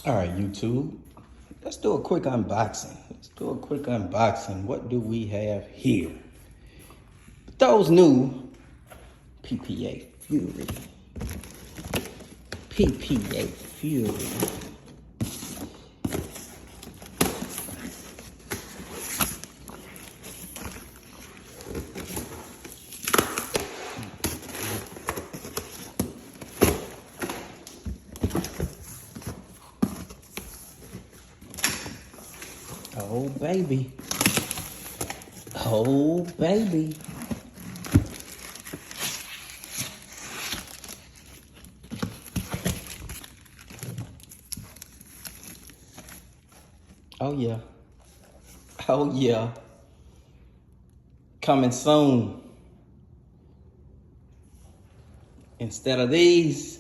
All right, YouTube. Let's do a quick unboxing. What do we have here? Those new PPA Fury. PPA Fury. Oh, baby. Oh, baby. Oh, yeah. Oh, yeah. Coming soon. Instead of these,